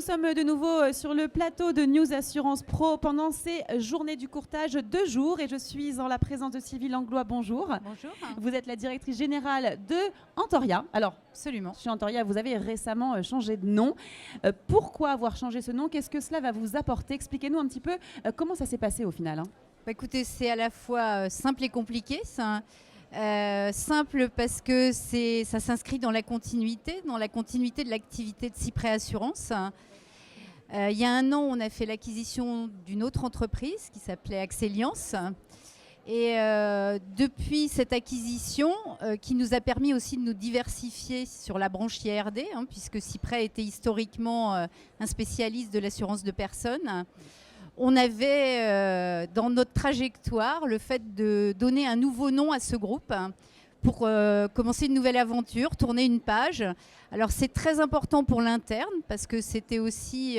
sommes de nouveau sur le plateau de News Assurance Pro pendant ces journées du courtage 2 jours et je suis en la présence de Sylvie Langlois. Bonjour. Bonjour. Vous êtes la directrice générale de Antoria. Alors, Absolument. chez Antoria, vous avez récemment changé de nom. Pourquoi avoir changé ce nom? Qu'est-ce que cela va vous apporter? Expliquez-nous un petit peu comment ça s'est passé au final. Bah, écoutez, c'est à la fois simple et compliqué. Simple parce que ça s'inscrit dans la continuité de l'activité de Cyprès Assurance. Il y a un an, on a fait l'acquisition d'une autre entreprise qui s'appelait Axeliance. Et depuis cette acquisition, qui nous a permis aussi de nous diversifier sur la branche IARD, puisque Cyprès était historiquement un spécialiste de l'assurance de personnes, on avait dans notre trajectoire le fait de donner un nouveau nom à ce groupe pour commencer une nouvelle aventure, tourner une page. Alors c'est très important pour l'interne parce que c'était aussi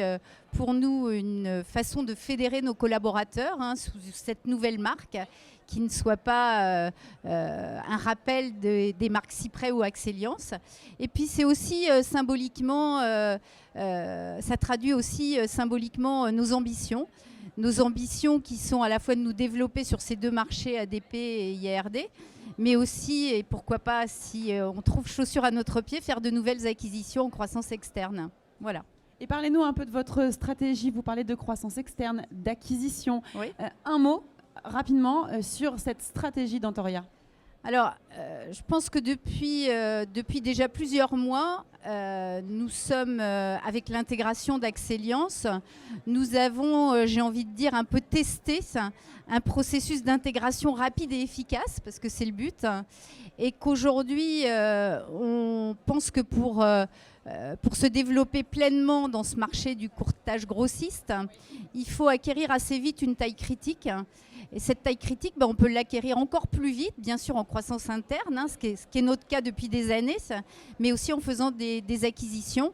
pour nous une façon de fédérer nos collaborateurs sous cette nouvelle marque qui ne soit pas un rappel des marques Cyprès ou Axeliance. Et puis c'est aussi symboliquement, ça traduit aussi symboliquement nos ambitions. Nos ambitions qui sont à la fois de nous développer sur ces deux marchés ADP et IARD, mais aussi, et pourquoi pas, si on trouve chaussure à notre pied, faire de nouvelles acquisitions en croissance externe. Voilà. Et parlez-nous un peu de votre stratégie. Vous parlez de croissance externe, d'acquisition. Oui. Un mot rapidement sur cette stratégie d'Antoria. Alors, je pense que depuis déjà plusieurs mois, nous sommes avec l'intégration d'Axeliance. Nous avons, j'ai envie de dire, un peu testé un processus d'intégration rapide et efficace, parce que c'est le but. Et qu'aujourd'hui, on pense que pour se développer pleinement dans ce marché du courtage grossiste, il faut acquérir assez vite une taille critique. Et cette taille critique, on peut l'acquérir encore plus vite, bien sûr en croissance interne, ce qui est notre cas depuis des années, mais aussi en faisant des acquisitions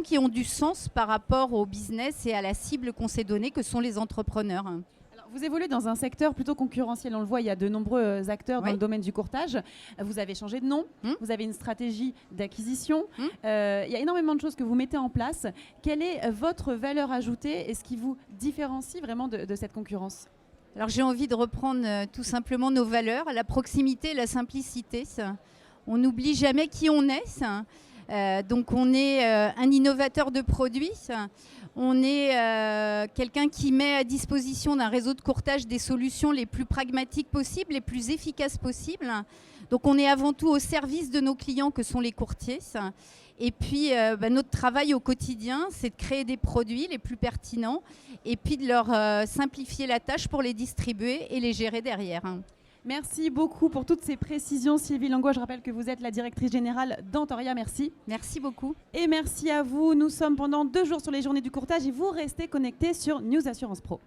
qui ont du sens par rapport au business et à la cible qu'on s'est donnée, que sont les entrepreneurs. Alors, vous évoluez dans un secteur plutôt concurrentiel, on le voit, il y a de nombreux acteurs dans le domaine du courtage. Vous avez changé de nom, vous avez une stratégie d'acquisition, il y a énormément de choses que vous mettez en place. Quelle est votre valeur ajoutée et ce qui vous différencie vraiment de cette concurrence? Alors j'ai envie de reprendre tout simplement nos valeurs, la proximité et la simplicité. On n'oublie jamais qui on est. Donc on est un innovateur de produits. On est quelqu'un qui met à disposition d'un réseau de courtage des solutions les plus pragmatiques possibles, les plus efficaces possibles. Donc on est avant tout au service de nos clients que sont les courtiers. Et puis notre travail au quotidien, c'est de créer des produits les plus pertinents et puis de leur simplifier la tâche pour les distribuer et les gérer derrière. Merci beaucoup pour toutes ces précisions, Sylvie Langlois. Je rappelle que vous êtes la directrice générale d'Antoria. Merci. Merci beaucoup. Et merci à vous. Nous sommes pendant 2 jours sur les journées du courtage et vous restez connectés sur News Assurance Pro.